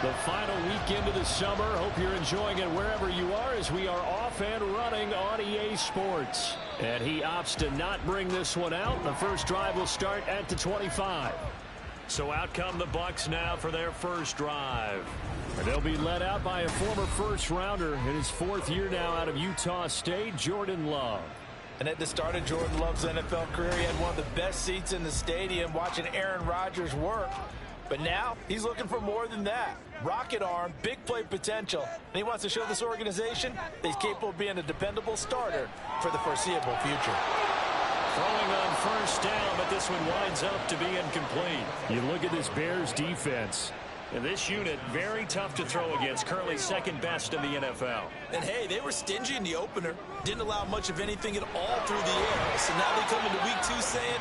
The final weekend of the summer. Hope you're enjoying it wherever you are as we are off and running on EA Sports. And he opts to not bring this one out. The first drive will start at the 25. So out come the Bucs now for their first drive. And they'll be led out by a former first-rounder in his fourth year now out of Utah State, Jordan Love. And at the start of Jordan Love's NFL career, he had one of the best seats in the stadium watching Aaron Rodgers work. But now he's looking for more than that. Rocket arm, big play potential. And he wants to show this organization that he's capable of being a dependable starter for the foreseeable future. Throwing on first down, but this one winds up to be incomplete. You look at this Bears defense. And this unit, very tough to throw against, currently second best in the NFL. And hey, they were stingy in the opener. Didn't allow much of anything at all through the air. So now they come into week 2 saying,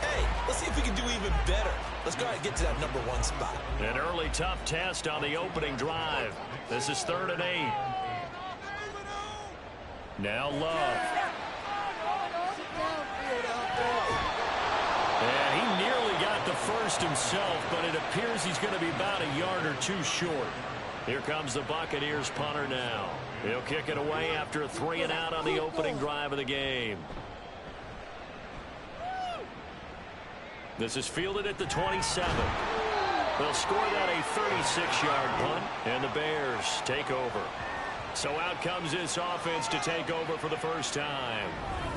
hey, let's see if we can do even better. Let's go ahead and get to that number 1 spot. An early tough test on the opening drive. This is 3rd and 8. Now Love. And he nearly got the first himself, but it appears he's going to be about a yard or two short. Here comes the Buccaneers punter now. He'll kick it away after a 3 and out on the opening drive of the game. This is fielded at the 27. They'll score that a 36-yard punt, and the Bears take over. So out comes this offense to take over for the first time.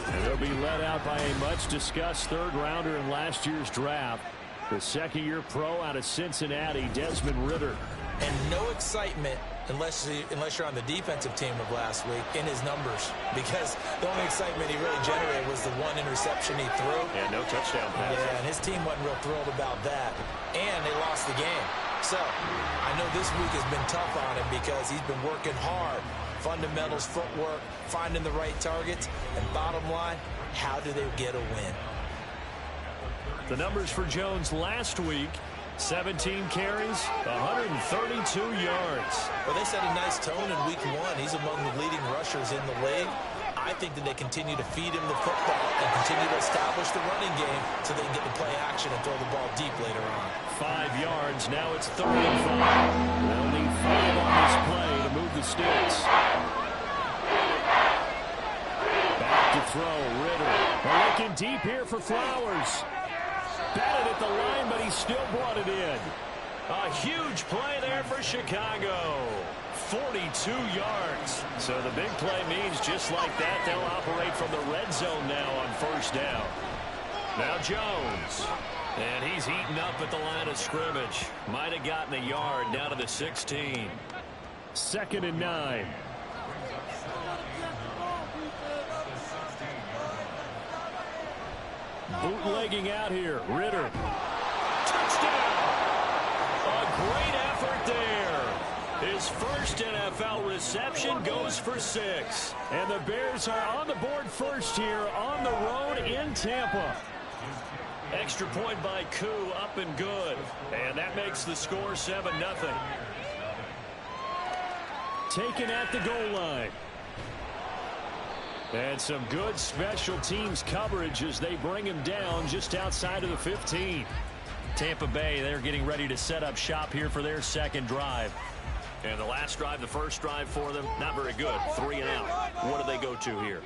And they'll be led out by a much-discussed third-rounder in last year's draft, the second-year pro out of Cincinnati, Desmond Ridder. And no excitement unless you're on the defensive team of last week in his numbers, because the only excitement he really generated was the 1 interception he threw. And no touchdown pass. Yeah, and his team wasn't real thrilled about that. And they lost the game. So I know this week has been tough on him because he's been working hard. Fundamentals, footwork, finding the right targets, and bottom line, how do they get a win? The numbers for Jones last week: 17 carries, 132 yards. Well, they set a nice tone in week 1. He's among the leading rushers in the league. I think that they continue to feed him the football and continue to establish the running game so they can get the play action and throw the ball deep later on. 5 yards. Now it's 3rd and 5. They'll need 5 on this play to move the sticks. Back to throw. Ridder. Looking deep here for Flowers. Batted at the line, but he still brought it in. A huge play there for Chicago. 42 yards. So the big play means just like that, they'll operate from the red zone now on first down. Now Jones. And he's heating up at the line of scrimmage. Might have gotten a yard down to the 16. 2nd and 9. Bootlegging out here. Ridder. Touchdown! A great effort there. His first NFL reception goes for 6. And the Bears are on the board first here on the road in Tampa. Extra point by Koo, up and good. And that makes the score 7-0. Taken at the goal line. And some good special teams coverage as they bring him down just outside of the 15. Tampa Bay, they're getting ready to set up shop here for their second drive. And the last drive, the first drive for them, not very good. 3 and out. What do they go to here?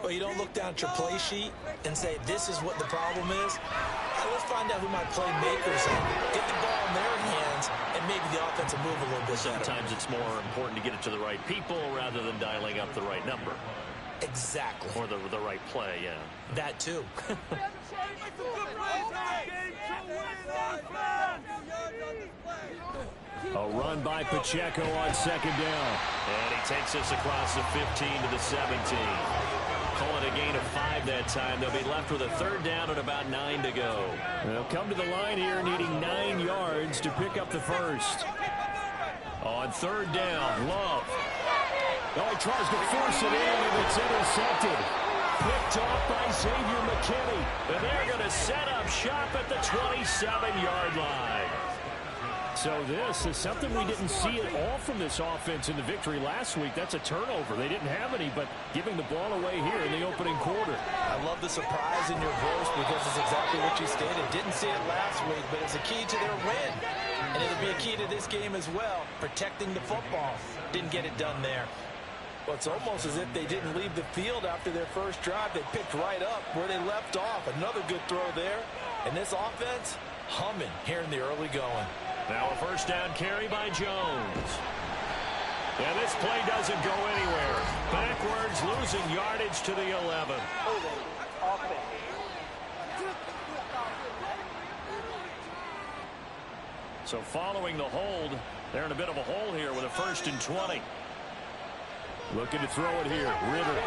Well, you don't look down at your play sheet and say, this is what the problem is. Let's find out who my playmakers are. Get the ball in their hands, and maybe the offense will move a little bit better. Sometimes it's more important to get it to the right people rather than dialing up the right number. Exactly. Or the right play, yeah. That too. A run by Pacheco on 2nd down. And he takes us across the 15 to the 17. Call it a gain of 5 that time. They'll be left with a 3rd down and about 9 to go. They'll come to the line here needing 9 yards to pick up the first. On 3rd down, Love. Oh, he tries to force it in, and it's intercepted. Picked off by Xavier McKinney. And they're going to set up shop at the 27-yard line. So this is something we didn't see at all from this offense in the victory last week. That's a turnover. They didn't have any, but giving the ball away here in the opening quarter. I love the surprise in your voice because it's exactly what you stated. Didn't see it last week, but it's a key to their win. And it'll be a key to this game as well, protecting the football. Didn't get it done there. Well, it's almost as if they didn't leave the field after their first drive. They picked right up where they left off. Another good throw there. And this offense, humming here in the early going. Now a first down carry by Jones. And this play doesn't go anywhere. Backwards, losing yardage to the 11. So following the hold, they're in a bit of a hole here with a 1st and 20. Looking to throw it here. Ritter.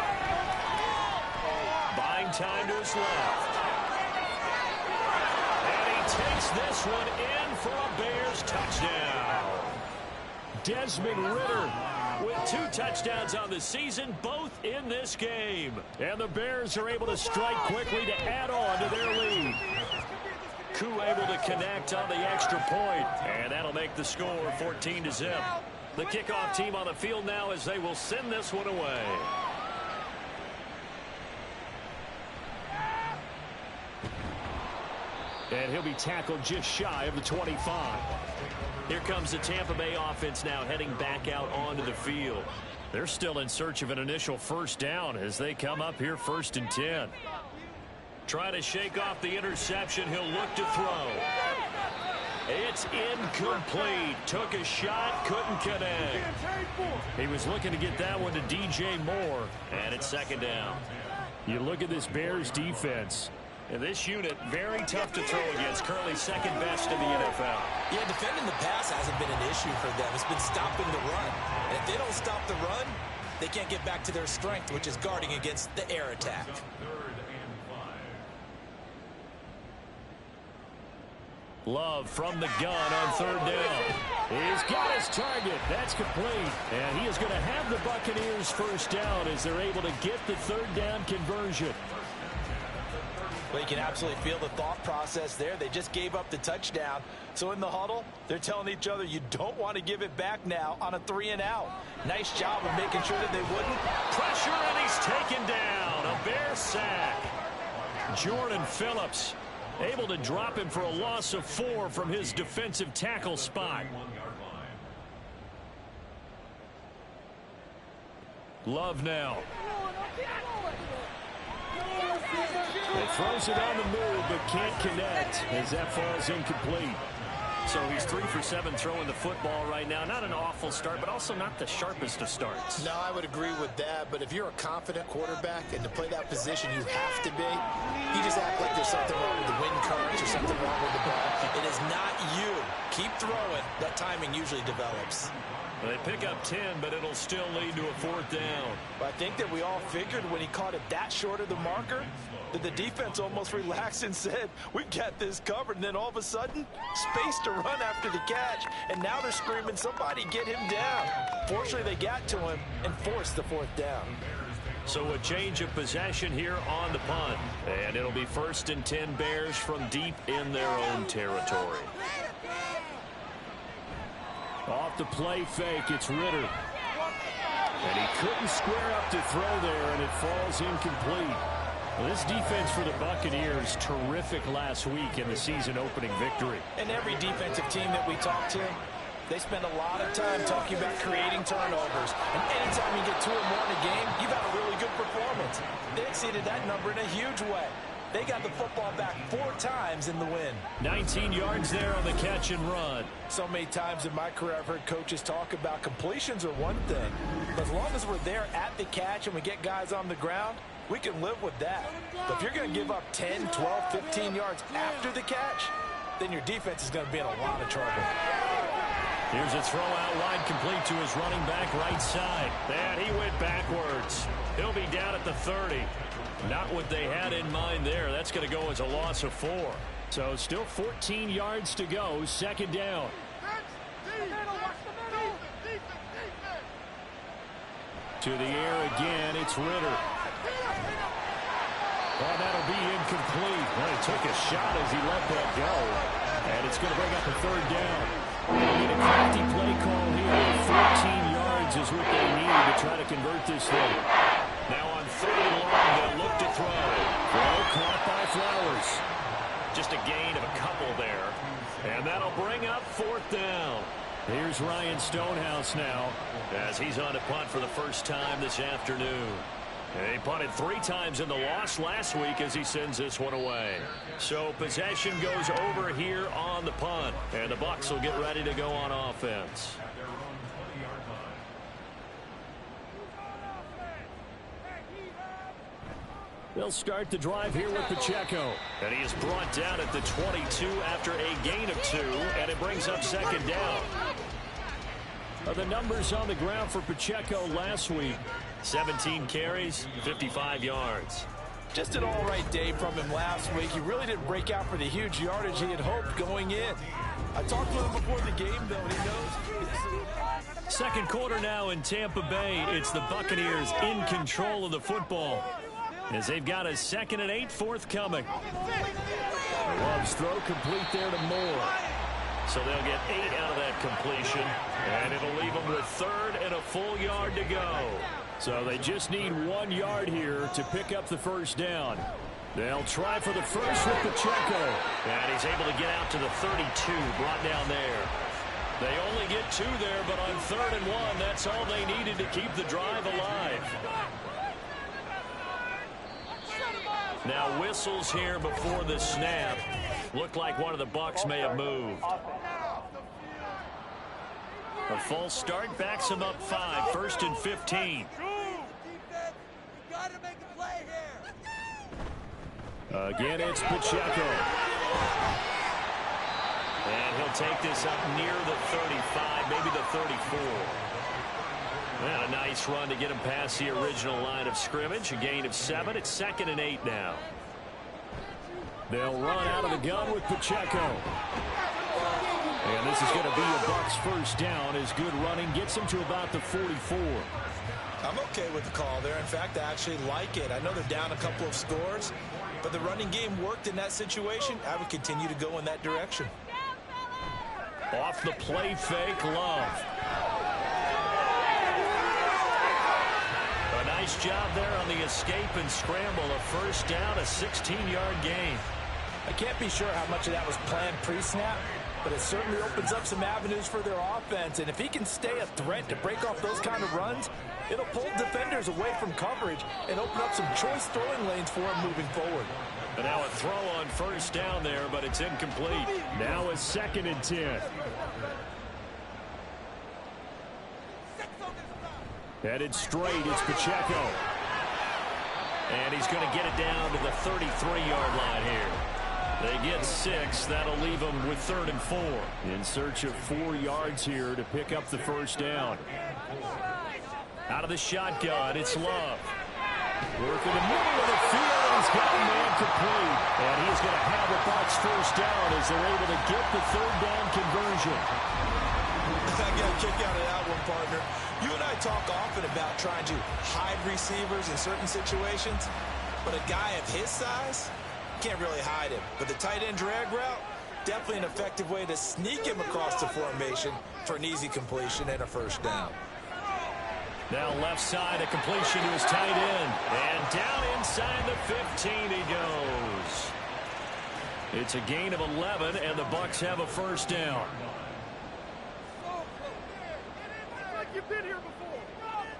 Buying time to his left. And he takes this one in for a Bears touchdown. Desmond Ritter with 2 touchdowns on the season, both in this game. And the Bears are able to strike quickly to add on to their lead. Koo able to connect on the extra point, and that'll make the score 14-0. The kickoff team on the field now as they will send this one away. And he'll be tackled just shy of the 25. Here comes the Tampa Bay offense now heading back out onto the field. They're still in search of an initial first down as they come up here 1st and 10. Trying to shake off the interception. He'll look to throw. It's incomplete. Took a shot, couldn't connect. He was looking to get that one to DJ Moore, and it's 2nd down. You look at this Bears defense. And this unit, very tough to throw against. Currently 2nd best in the NFL. Yeah, defending the pass hasn't been an issue for them. It's been stopping the run. And if they don't stop the run, they can't get back to their strength, which is guarding against the air attack. Love from the gun on 3rd down. He's got his target. That's complete. And he is going to have the Buccaneers first down as they're able to get the 3rd down conversion. Well, you can absolutely feel the thought process there. They just gave up the touchdown. So in the huddle, they're telling each other, you don't want to give it back now on a 3-and-out. Nice job of making sure that they wouldn't. Pressure, and he's taken down. A Bear sack. Jordan Phillips able to drop him for a loss of 4 from his defensive tackle spot. Love now. He throws it on the move, but can't connect as that falls incomplete. So he's 3 for 7 throwing the football right now. Not an awful start, but also not the sharpest of starts. No, I would agree with that. But if you're a confident quarterback and to play that position, you have to be. You just act like there's something wrong with the wind currents or something wrong with the ball. It is not you. Keep throwing. That timing usually develops. They pick up 10, but it'll still lead to a 4th down. But I think that we all figured when he caught it that short of the marker that the defense almost relaxed and said, we've got this covered. And then all of a sudden, space to run after the catch. And now they're screaming, somebody get him down. Fortunately, they got to him and forced the 4th down. So a change of possession here on the punt. And it'll be 1st and 10 Bears from deep in their own territory. Off the play fake, it's Ritter. And he couldn't square up to throw there, and it falls incomplete. Well, this defense for the Buccaneers, terrific last week in the season-opening victory. And every defensive team that we talk to, they spend a lot of time talking about creating turnovers. And anytime you get 2 or more in a game, you've had a really good performance. They exceeded that number in a huge way. They got the football back 4 times in the win. 19 yards there on the catch and run. So many times in my career I've heard coaches talk about completions are one thing. But as long as we're there at the catch and we get guys on the ground, we can live with that. But if you're going to give up 10, 12, 15 yards after the catch, then your defense is going to be in a lot of trouble. Here's a throw out wide complete to his running back right side. And he went backwards. He'll be down at the 30. Not what they had in mind there. That's going to go as a loss of 4. So still 14 yards to go. 2nd down. To the air again. It's Ritter. Oh, that'll be incomplete. Well, he took a shot as he let that go. And it's going to bring up a 3rd down. They need a crafty play call here. 14 yards is what they need to try to convert this thing. Now on 3rd and long, they'll look to throw. Throw caught by Flowers. Just a gain of a couple there. And that'll bring up 4th down. Here's Ryan Stonehouse now, as he's on to punt for the first time this afternoon. He punted 3 times in the loss last week as he sends this one away. So possession goes over here on the punt, and the Bucs will get ready to go on offense. They'll start the drive here with Pacheco. And he is brought down at the 22 after a gain of 2, and it brings up 2nd down. The numbers on the ground for Pacheco last week. 17 carries, 55 yards. Just an all-right day from him last week. He really didn't break out for the huge yardage he had hoped going in. I talked to him before the game, though, and he knows. Second quarter now in Tampa Bay. It's the Buccaneers in control of the football, as they've got a 2nd and 8 forthcoming. Love's throw complete there to Moore. So they'll get 8 out of that completion, and it'll leave them with 3rd and a full yard to go. So they just need 1 yard here to pick up the first down. They'll try for the first with Pacheco. And he's able to get out to the 32, brought down there. They only get 2 there, but on 3rd and 1, that's all they needed to keep the drive alive. Now whistles here before the snap. Looked like one of the Bucs may have moved. A false start backs him up 5, 1st and 15. Again, it's Pacheco. And he'll take this up near the 35, maybe the 34. And a nice run to get him past the original line of scrimmage. A gain of 7. It's 2nd and 8 now. They'll run out of the gun with Pacheco. And this is going to be a Bucs first down, as good running gets him to about the 44. I'm okay with the call there. In fact, I actually like it. I know they're down a couple of scores, but the running game worked in that situation. I would continue to go in that direction. Off the play fake, Love. A nice job there on the escape and scramble. A first down, a 16-yard gain. I can't be sure how much of that was planned pre-snap, but it certainly opens up some avenues for their offense. And if he can stay a threat to break off those kind of runs, it'll pull defenders away from coverage and open up some choice throwing lanes for him moving forward. And now a throw on first down there, but it's incomplete. Now a 2nd and 10. Headed straight, it's Pacheco. And he's going to get it down to the 33-yard line here. They get 6. That'll leave them with 3rd and 4. In search of 4 yards here to pick up the first down. Out of the shotgun, it's Love. Working the middle of the field. He's got a man complete. And he's going to have the Bucs first down as they're able to get the 3rd down conversion. I got a kick out of that one, partner. You and I talk often about trying to hide receivers in certain situations, but a guy of his size can't really hide him. But the tight end drag route, definitely an effective way to sneak him across the formation for an easy completion and a first down. Now left side, a completion to his tight end. And down inside the 15 he goes. It's a gain of 11, and the Bucs have a first down.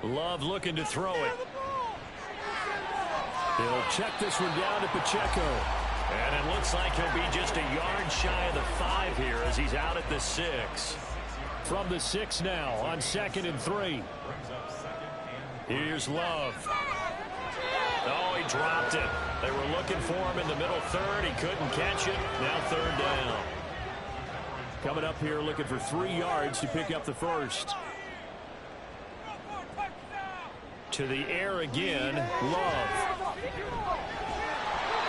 Love looking to throw it. He'll check this one down to Pacheco. And it looks like he'll be just a yard shy of the 5 here as he's out at the 6. From the 6 now on 2nd and 3. Here's Love. Oh, he dropped it. They were looking for him in the middle 3rd. He couldn't catch it. Now 3rd down. Coming up here looking for 3 yards to pick up the first. To the air again, Love.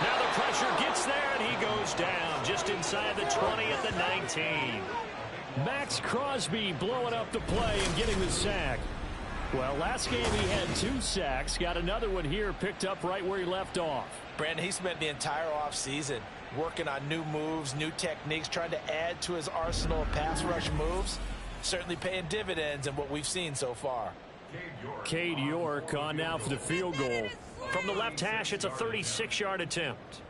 Now the pressure gets there, and he goes down just inside the 20 at the 19. Max Crosby blowing up the play and getting the sack. Well, last game he had 2 sacks. Got another one here, picked up right where he left off. Brandon, he spent the entire offseason working on new moves, new techniques, trying to add to his arsenal of pass rush moves. Certainly paying dividends in what we've seen so far. Cade York on now for the field goal. From the left hash, it's a 36-yard attempt.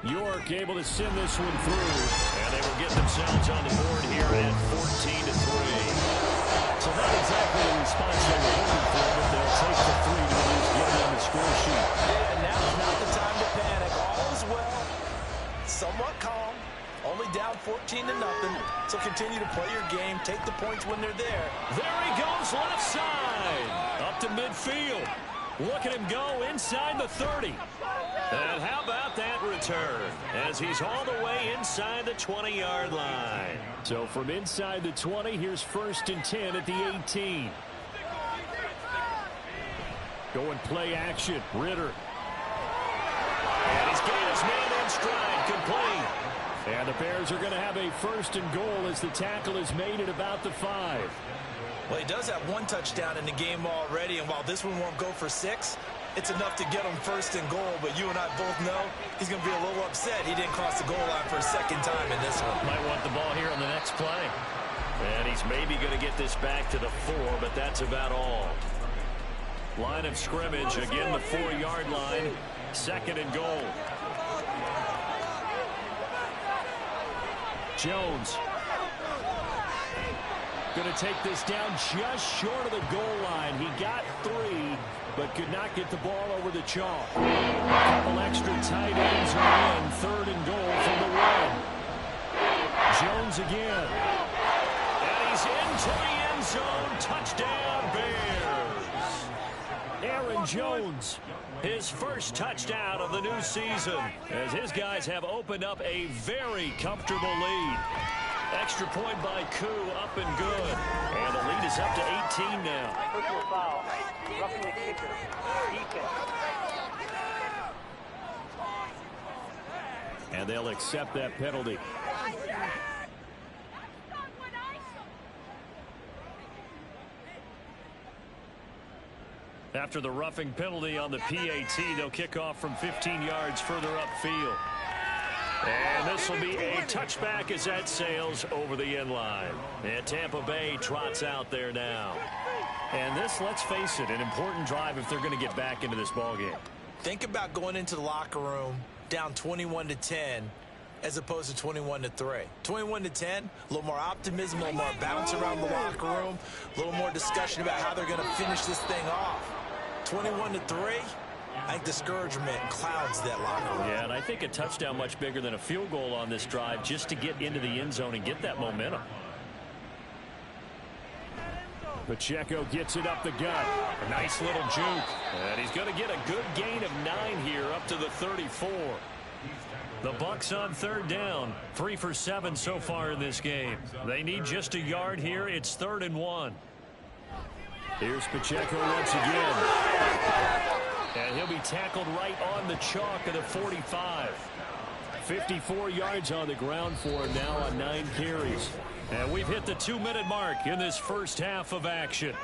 York able to send this one through. And they will get themselves on the board here at 14-3. So not exactly the response they were hoping for, but they'll take the 3 to at least get it on the score sheet. Yeah, now's not the time to panic. All is well. Somewhat calm. Only down 14-0. So continue to play your game. Take the points when they're there. There he goes left side. Up to midfield. Look at him go inside the 30. And how about that return as he's all the way inside the 20-yard line. So from inside the 20, here's 1st and 10 at the 18. Going play action. Ritter. And he's got his man in stride, complete. And the Bears are going to have a 1st and goal as the tackle is made at about the 5. Well, he does have 1 touchdown in the game already, and while this one won't go for 6, it's enough to get him 1st and goal. But you and I both know he's going to be a little upset he didn't cross the goal line for a 2nd time in this one. Might want the ball here on the next play. And he's maybe going to get this back to the 4, but that's about all. Line of scrimmage, again the 4-yard line, 2nd and goal. Jones going to take this down just short of the goal line. He got 3, but could not get the ball over the chalk. A couple extra tight ends are in. 3rd and goal from the 1. Jones again. And he's into the end zone. Touchdown, Bears. Aaron Jones. His first touchdown of the new season as his guys have opened up a very comfortable lead. Extra point by Koo, up and good. And the lead is up to 18 now. Personal foul. Roughing the kicker. Defense. And they'll accept that penalty. After the roughing penalty on the PAT, they'll kick off from 15 yards further upfield. And this will be a touchback as that sails over the end line. And Tampa Bay trots out there now. And this, let's face it, an important drive if they're going to get back into this ballgame. Think about going into the locker room down 21-10 as opposed to 21-3. 21-10, a little more optimism, a little more bounce around the locker room, a little more discussion about how they're going to finish this thing off. 21-3, I think discouragement clouds that locker room. Yeah, and I think a touchdown much bigger than a field goal on this drive just to get into the end zone and get that momentum. Pacheco gets it up the gut. A nice little juke. And he's going to get a good gain of 9 here up to the 34. The Bucs on 3rd down. 3 for 7 so far in this game. They need just a yard here. It's 3rd and 1. Here's Pacheco once again. And he'll be tackled right on the chalk of the 45. 54 yards on the ground for him now on 9 carries. And we've hit the 2-minute mark in this first half of action.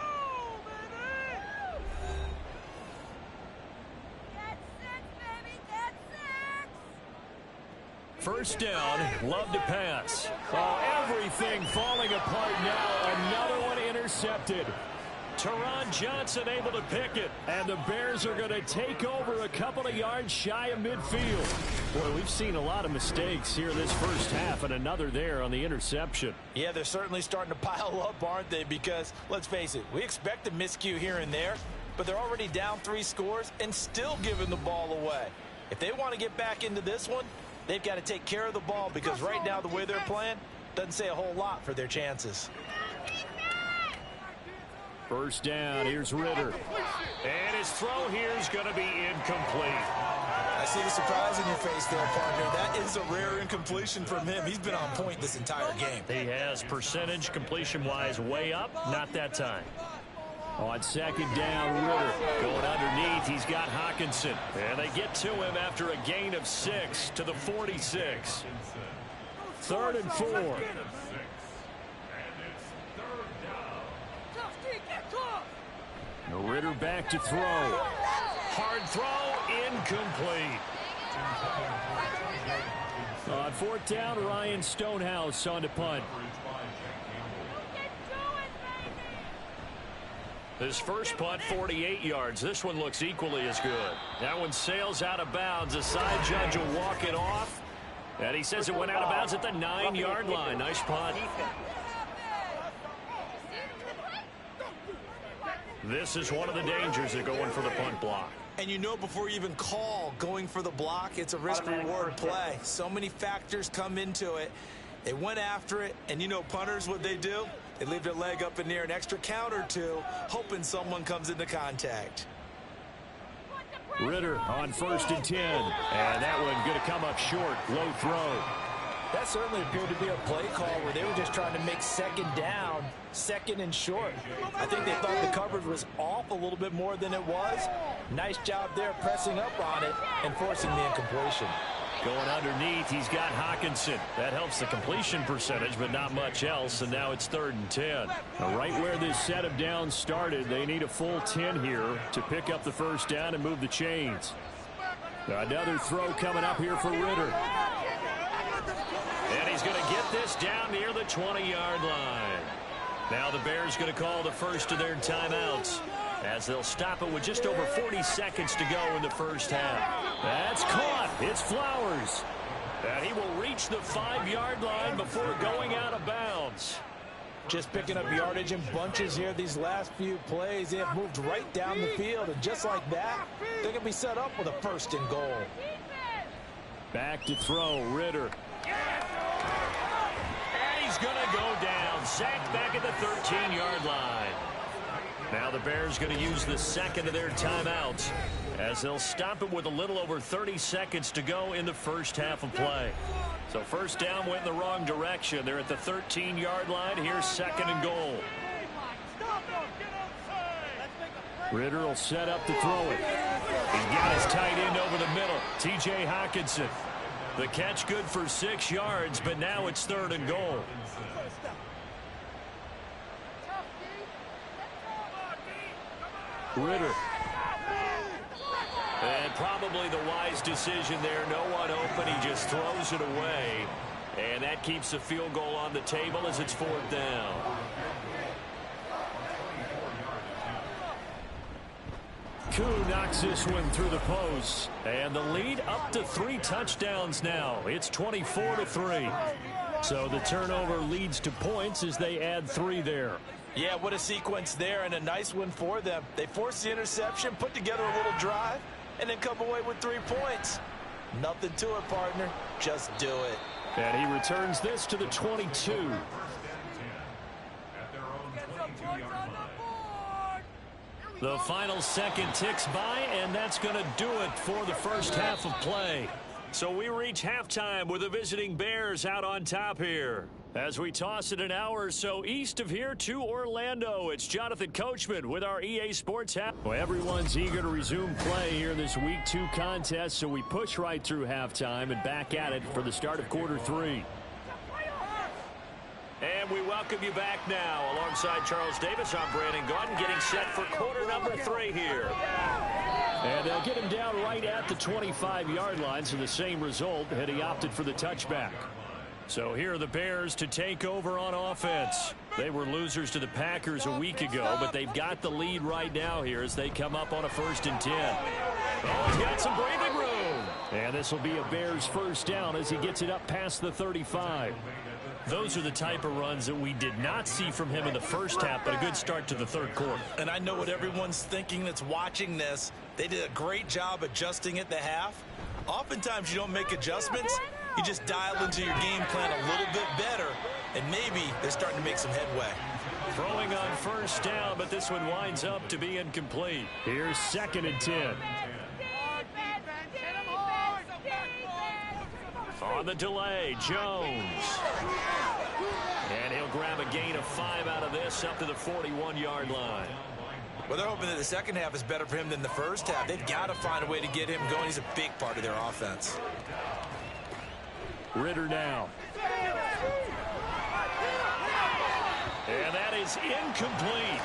First down, Love to pass. Oh, everything falling apart now. Another one intercepted. Teron Johnson able to pick it. And the Bears are going to take over a couple of yards shy of midfield. Boy, we've seen a lot of mistakes here this first half, and another there on the interception. Yeah, they're certainly starting to pile up, aren't they? Because, let's face it, we expect a miscue here and there, but they're already down 3 scores and still giving the ball away. If they want to get back into this one, they've got to take care of the ball, because right now the way they're playing doesn't say a whole lot for their chances. First down, here's Ritter. And his throw here is going to be incomplete. I see the surprise in your face there, partner. That is a rare incompletion from him. He's been on point this entire game. He has percentage completion-wise way up. Not that time. On 2nd down, Ritter. Going underneath, he's got Hockenson. And they get to him after a gain of 6 to the 46. 3rd and 4. Ritter back to throw. Hard throw, incomplete. On 4th down, Ryan Stonehouse on to punt. His first punt, 48 yards. This one looks equally as good. That one sails out of bounds. The side judge will walk it off. And he says it went out of bounds at the 9-yard line. Nice punt. This is one of the dangers of going for the punt block. And you know before you even call going for the block, it's a risk-reward play. So many factors come into it. They went after it, and you know punters, what they do? They leave their leg up in the air an extra count or two, hoping someone comes into contact. Ridder on 1st and 10. And that one going to come up short. Low throw. That certainly appeared to be a play call where they were just trying to make second down, second and short. I think they thought the coverage was off a little bit more than it was. Nice job there pressing up on it and forcing the incompletion. Going underneath, he's got Hockenson. That helps the completion percentage, but not much else, and now it's 3rd and 10. Now, right where this set of downs started, they need a full 10 here to pick up the first down and move the chains. Another throw coming up here for Ridder. And he's going to get this down near the 20-yard line. Now the Bears going to call the first of their timeouts, as they'll stop it with just over 40 seconds to go in the first half. That's caught. It's Flowers. And he will reach the 5-yard line before going out of bounds. Just picking up yardage in bunches here these last few plays. They have moved right down the field, and just like that, they're going to be set up with a 1st and goal. Back to throw, Ridder. And he's going to go down. Sacked back at the 13-yard line. Now the Bears going to use the second of their timeouts, as they'll stop it with a little over 30 seconds to go in the first half of play. So first down went in the wrong direction. They're at the 13-yard line. Here's 2nd and goal. Ridder will set up to throw it. He's got his tight end over the middle, T.J. Hockenson. The catch good for 6 yards, but now it's 3rd and goal. Ridder. And probably the wise decision there. No one open. He just throws it away. And that keeps the field goal on the table as it's 4th down. Koo knocks this one through the post. And the lead up to 3 touchdowns now. It's 24-3. So the turnover leads to points as they add 3 there. Yeah, what a sequence there, and a nice one for them. They forced the interception, put together a little drive, and then come away with 3 points. Nothing to it, partner. Just do it. And he returns this to the 22. The final second ticks by, and that's going to do it for the first half of play. So we reach halftime with the visiting Bears out on top here. As we toss it an hour or so east of here to Orlando, it's Jonathan Coachman with our EA Sports app. Well, everyone's eager to resume play here in this Week 2 contest, so we push right through halftime and back at it for the start of quarter 3. And we welcome you back now. Alongside Charles Davis, I'm Brandon Gaudin, getting set for quarter number 3 here. And they'll get him down right at the 25-yard line, so the same result had he opted for the touchback. So here are the Bears to take over on offense. They were losers to the Packers a week ago, but they've got the lead right now here as they come up on a 1st and 10. Oh, he's got some breathing room. And this will be a Bears first down as he gets it up past the 35. Those are the type of runs that we did not see from him in the first half, but a good start to the 3rd quarter. And I know what everyone's thinking that's watching this. They did a great job adjusting at the half. Oftentimes you don't make adjustments. You just dial into your game plan a little bit better, and maybe they're starting to make some headway. Throwing on first down, but this one winds up to be incomplete. Here's 2nd and 10. On the delay, Jones. And he'll grab a gain of 5 out of this up to the 41-yard line. Well, they're hoping that the second half is better for him than the first half. They've got to find a way to get him going. He's a big part of their offense. Ridder now. And that is incomplete.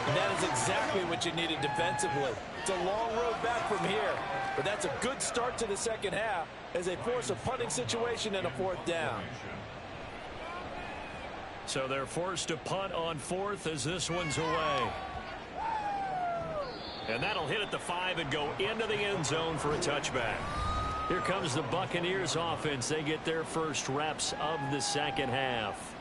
And that is exactly what you needed defensively. It's a long road back from here, but that's a good start to the second half as they force a punting situation and a 4th down. So they're forced to punt on 4th as this one's away. And that'll hit at the 5 and go into the end zone for a touchback. Here comes the Buccaneers offense. They get their first reps of the second half.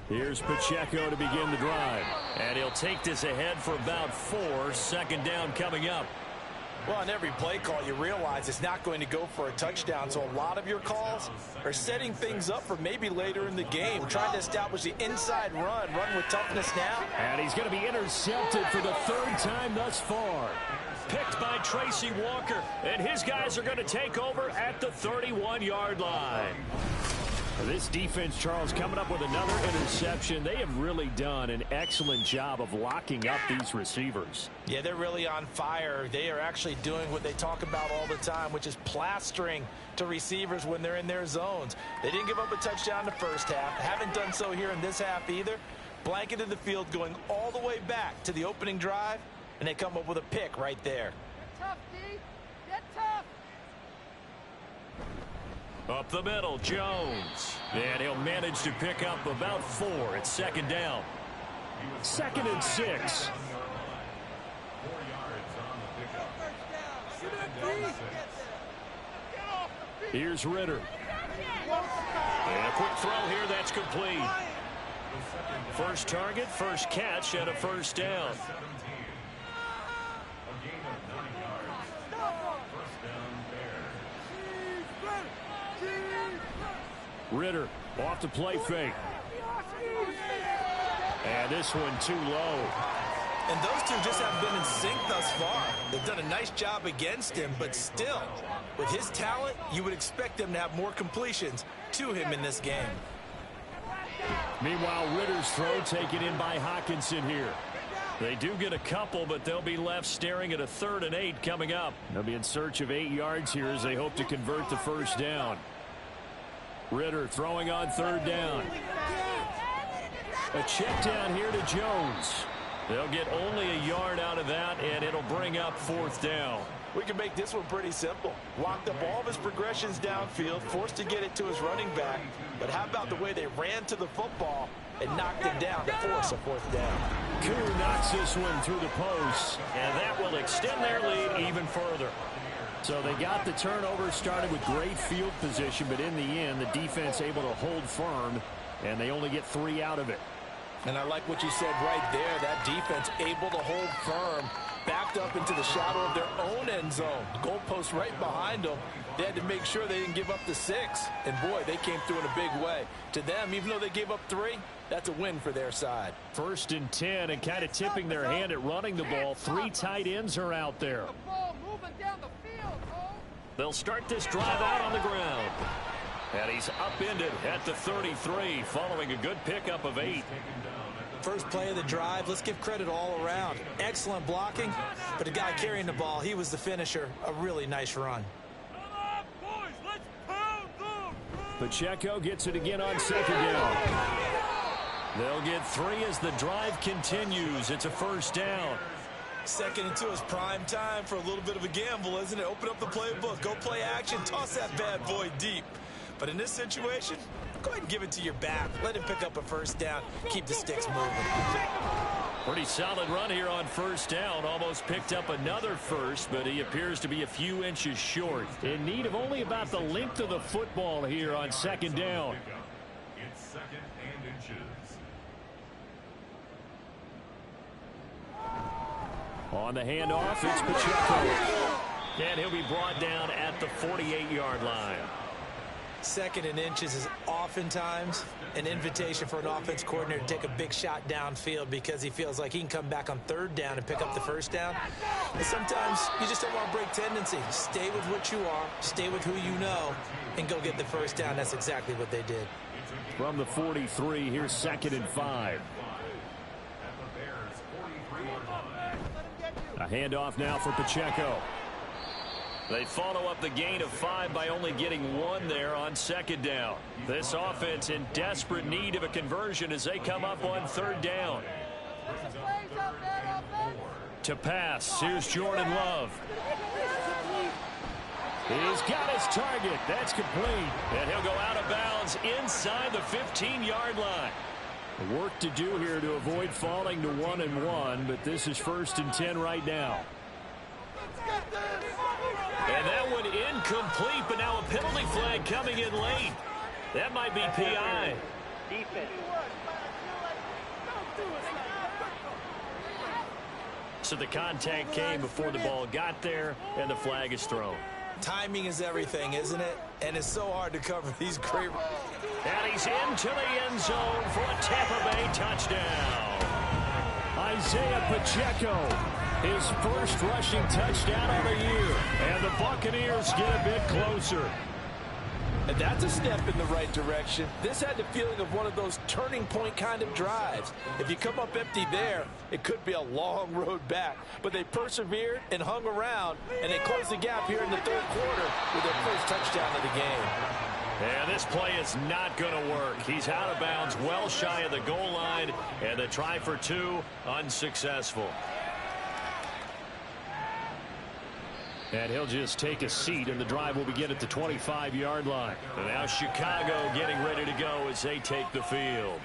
Here's Pacheco to begin the drive. And he'll take this ahead for about 4. Second down coming up. Well, on every play call, you realize it's not going to go for a touchdown. So a lot of your calls are setting things up for maybe later in the game. Trying to establish the inside run with toughness now. And he's going to be intercepted for the 3rd time thus far. Picked by Tracy Walker. And his guys are going to take over at the 31-yard line. This defense, Charles, coming up with another interception. They have really done an excellent job of locking up these receivers. Yeah, they're really on fire. They are actually doing what they talk about all the time, which is plastering to receivers when they're in their zones. They didn't give up a touchdown in the first half. Haven't done so here in this half either. Blanketed the field going all the way back to the opening drive, and they come up with a pick right there. Get tough, D. Get tough. Up the middle, Jones. And he'll manage to pick up about 4. It's second down. 2nd and 6. Here's Ritter. And a quick throw here, that's complete. First target, first catch, and a first down. Ritter off the play fake. And this one too low. And those two just haven't been in sync thus far. They've done a nice job against him, but still, with his talent, you would expect them to have more completions to him in this game. Meanwhile, Ritter's throw taken in by Hockenson here. They do get a couple, but they'll be left staring at a 3rd and 8 coming up. They'll be in search of 8 yards here as they hope to convert the first down. Ritter throwing on 3rd down. A check down here to Jones. They'll get only a yard out of that, and it'll bring up 4th down. We can make this one pretty simple. Locked up all of his progressions downfield, forced to get it to his running back. But how about the way they ran to the football and knocked him down to force a 4th down? Koo knocks this one through the post, and that will extend their lead even further. So they got the turnover, started with great field position, but in the end, the defense able to hold firm, and they only get 3 out of it. And I like what you said right there. That defense able to hold firm, backed up into the shadow of their own end zone. Goalpost right behind them. They had to make sure they didn't give up the 6. And, boy, they came through in a big way. To them, even though they gave up 3, that's a win for their side. 1st and 10, and kind of tipping their hand at running the ball. 3 tight ends are out there. They'll start this drive out on the ground. And he's upended at the 33 following a good pickup of 8. First play of the drive, let's give credit all around. Excellent blocking, but the guy carrying the ball, he was the finisher. A really nice run. Pacheco gets it again on 2nd down. They'll get 3 as the drive continues. It's a first down. 2nd and 2 is prime time for a little bit of a gamble, isn't it? Open up the playbook, go play action, toss that bad boy deep. But in this situation, go ahead and give it to your back. Let him pick up a first down. Keep the sticks moving. Pretty solid run here on first down. Almost picked up another first, but he appears to be a few inches short. In need of only about the length of the football here on 2nd down. It's 2nd and inches. On the handoff, it's Pacheco. And he'll be brought down at the 48-yard line. 2nd and inches is oftentimes an invitation for an offense coordinator to take a big shot downfield because he feels like he can come back on 3rd down and pick up the first down. And sometimes you just don't want to break tendency. Stay with what you are, stay with who you know, and go get the first down. That's exactly what they did. From the 43, here's 2nd and 5. A handoff now for Pacheco. They follow up the gain of 5 by only getting 1 there on 2nd down. This offense in desperate need of a conversion as they come up on 3rd down. To pass. Here's Jordan Love. He's got his target. That's complete. And he'll go out of bounds inside the 15-yard line. Work to do here to avoid falling to 1-1, but this is 1st and 10 right now. And that one incomplete, but now a penalty flag coming in late. That might be PI. Defense. So the contact came before the ball got there, and the flag is thrown. Timing is everything, isn't it? And it's so hard to cover these great... And he's into the end zone for a Tampa Bay touchdown. Isaiah Pacheco, his first rushing touchdown of the year. And the Buccaneers get a bit closer. And that's a step in the right direction. This had the feeling of one of those turning point kind of drives. If you come up empty there, it could be a long road back. But they persevered and hung around, and they closed the gap here in the 3rd quarter with their first touchdown of the game. And this play is not going to work. He's out of bounds, well shy of the goal line, and the try for 2 unsuccessful. And he'll just take a seat, and the drive will begin at the 25-yard line. And now Chicago getting ready to go as they take the field.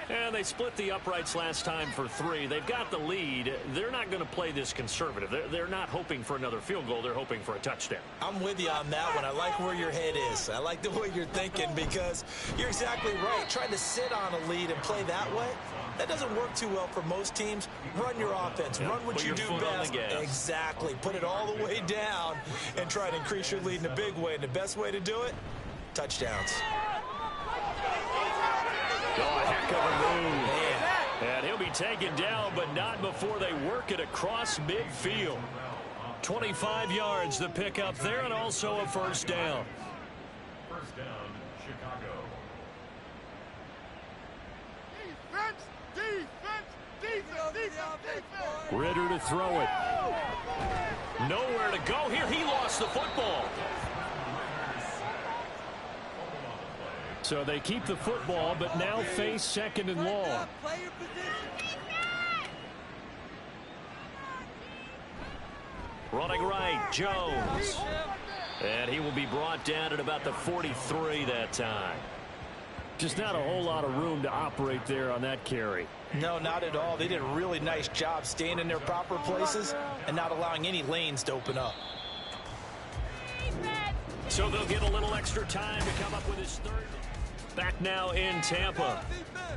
And they split the uprights last time for 3. They've got the lead. They're not going to play this conservative. They're not hoping for another field goal. They're hoping for a touchdown. I'm with you on that one. I like where your head is. I like the way you're thinking because you're exactly right. Trying to sit on a lead and play that way, that doesn't work too well for most teams. Run your offense. Run what you do best. Exactly. Put it all the way down and try to increase your lead in a big way. And the best way to do it, touchdowns. Oh, a heck of a move. And he'll be taken down, but not before they work it across midfield. 25 yards the pickup there, and also a first down. First down, Chicago. Defense. Ritter to throw it. Nowhere to go here. He lost the football. So they keep the football, but now face 2nd and long. Running right, Jones. And he will be brought down at about the 43 that time. Just not a whole lot of room to operate there on that carry. No, not at all. They did a really nice job staying in their proper places and not allowing any lanes to open up. So they'll get a little extra time to come up with his 3rd. Back now in Tampa.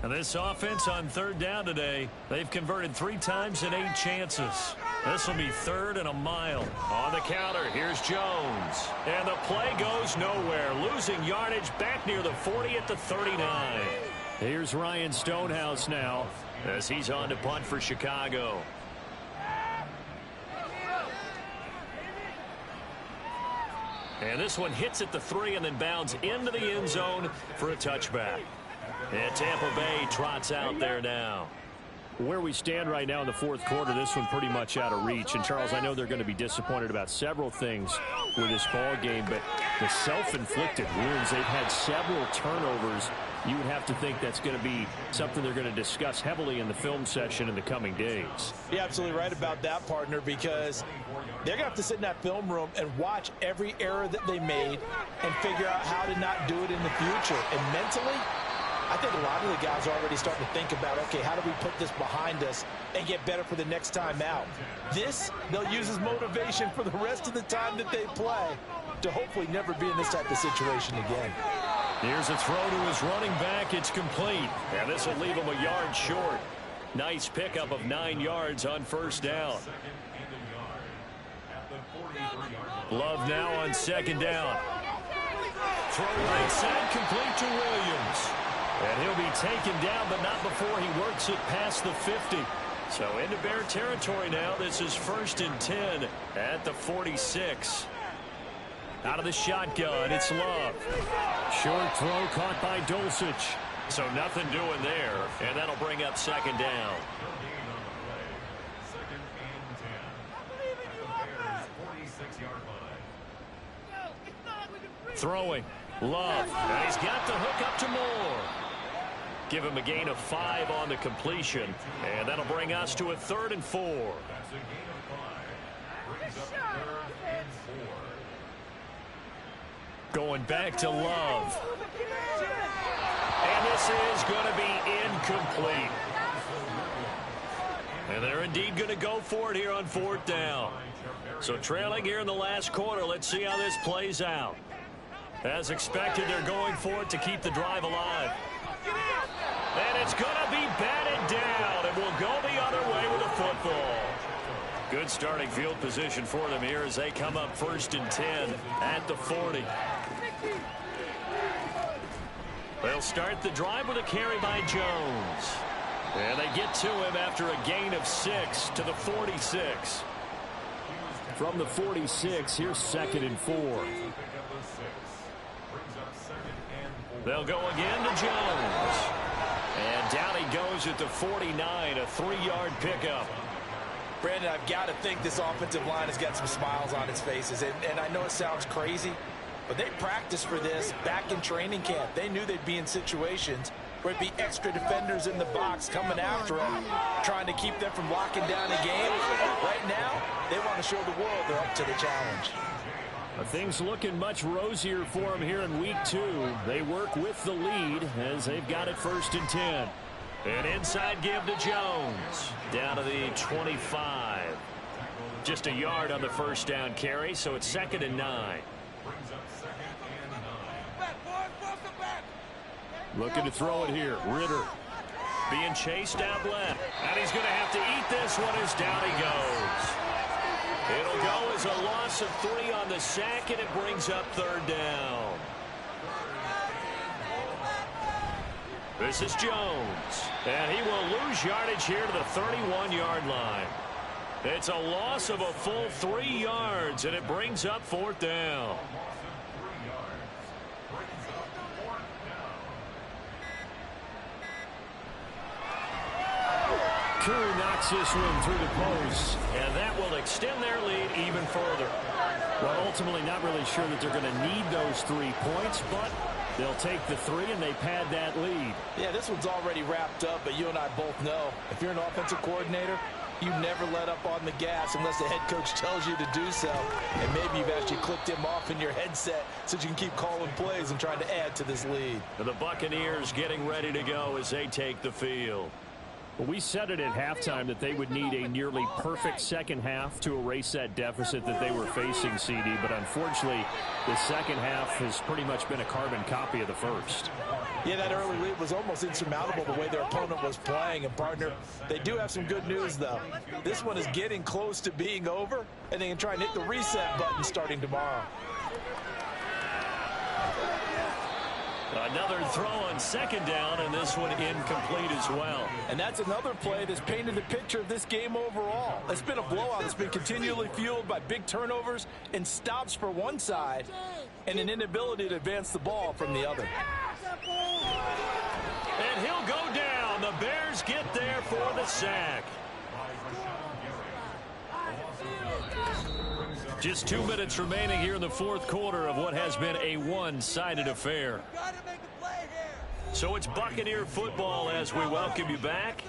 And this offense on 3rd down today, they've converted 3 times in 8 chances. This will be 3rd and a mile. On the counter, here's Jones. And the play goes nowhere. Losing yardage back near the 40 at the 39. Here's Ryan Stonehouse now as he's on to punt for Chicago. And this one hits at the 3 and then bounds into the end zone for a touchback. And Tampa Bay trots out there now. Where we stand right now in the 4th quarter, this one pretty much out of reach. And, Charles, I know they're going to be disappointed about several things with this ball game, but the self-inflicted wounds, they've had several turnovers. You would have to think that's going to be something they're going to discuss heavily in the film session in the coming days. You're absolutely right about that, partner, because they're going to have to sit in that film room and watch every error that they made and figure out how to not do it in the future. And mentally, I think a lot of the guys are already starting to think about, okay, how do we put this behind us and get better for the next time out? This, they'll use as motivation for the rest of the time that they play to hopefully never be in this type of situation again. Here's a throw to his running back. It's complete. And this will leave him a yard short. Nice pickup of 9 yards on 1st down. Love now on 2nd down. Throw right side, complete to Williams. And he'll be taken down, but not before he works it past the 50. So into Bear territory now. This is 1st and 10 at the 46. Out of the shotgun, it's Love. Short throw caught by Dulcich. So nothing doing there, and that'll bring up 2nd down. Throwing. Love. And he's got the hook up to Moore. Give him a gain of 5 on the completion. And that'll bring us to a 3rd and 4. That's a gain of 5. Brings up 3rd and 4. Going back to Love. And this is going to be incomplete. And they're indeed going to go for it here on 4th down. So trailing here in the last quarter, let's see how this plays out. As expected, they're going for it to keep the drive alive. And it's going to be batted down, and we'll go the other way with the football. Good starting field position for them here as they come up 1st and 10 at the 40. They'll start the drive with a carry by Jones. And they get to him after a gain of 6 to the 46. From the 46, here's 2nd and 4. They'll go again to Jones. And down he goes at the 49, a 3-yard pickup. Brandon, I've got to think this offensive line has got some smiles on its faces. And I know it sounds crazy, but they practiced for this back in training camp. They knew they'd be in situations where it'd be extra defenders in the box coming after them, trying to keep them from locking down a game. Right now, they want to show the world they're up to the challenge. Things looking much rosier for them here in week 2. They work with the lead as they've got it 1st and 10. An inside give to Jones. Down to the 25. Just a yard on the 1st down carry, so it's 2nd and 9. Looking to throw it here. Ritter being chased out left. And he's going to have to eat this one as down he goes. It'll go as a loss of 3 on the sack, and it brings up 3rd down. This is Jones. And he will lose yardage here to the 31-yard line. It's a loss of a full 3 yards, and it brings up 4th down. Crew knocks this one through the post, and that will extend their lead even further. Well, ultimately not really sure that they're going to need those 3 points, but they'll take the 3 and they pad that lead. Yeah, this one's already wrapped up, but you and I both know if you're an offensive coordinator, you never let up on the gas unless the head coach tells you to do so. And maybe you've actually clicked him off in your headset so you can keep calling plays and trying to add to this lead. And the Buccaneers getting ready to go as they take the field. Well, we said it at halftime that they would need a nearly perfect second half to erase that deficit that they were facing, CD. But unfortunately, the second half has pretty much been a carbon copy of the first. Yeah, that early lead was almost insurmountable the way their opponent was playing. And, partner, they do have some good news, though. This one is getting close to being over, and they can try and hit the reset button starting tomorrow. Another throw on 2nd down, and this one incomplete as well. And that's another play that's painted the picture of this game overall. It's been a blowout that's been continually fueled by big turnovers and stops for one side and an inability to advance the ball from the other. And he'll go down. The Bears get there for the sack. Just 2 minutes remaining here in the 4th quarter of what has been a one-sided affair. So it's Buccaneer football as we welcome you back.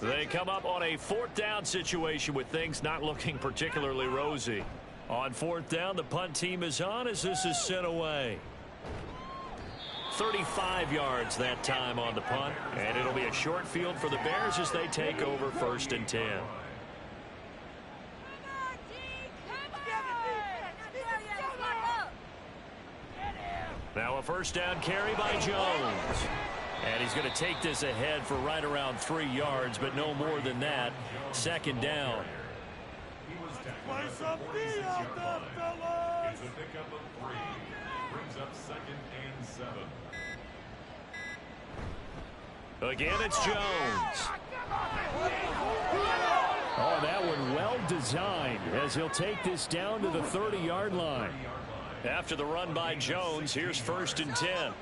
They come up on a 4th down situation with things not looking particularly rosy. On 4th down, the punt team is on as this is sent away. 35 yards that time on the punt, and it'll be a short field for the Bears as they take over 1st and 10. Now a 1st down carry by Jones. And he's going to take this ahead for right around 3 yards, but no more than that. 2nd down. Play some D out there, fellas. It's a pickup of 3. Brings up 2nd and 7. Again, it's Jones. Oh, that one well designed as he'll take this down to the 30-yard line. After the run by Jones, here's 1st and 10.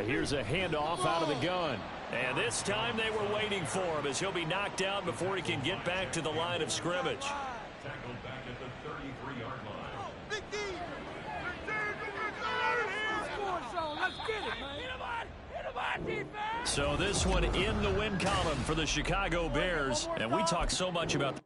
Here's a handoff out of the gun. And this time they were waiting for him as he'll be knocked down before he can get back to the line of scrimmage. Tackled back at the 33-yard line. Big D! Let's get it, man. Hit him on defense! So this one in the win column for the Chicago Bears. And we talk so much about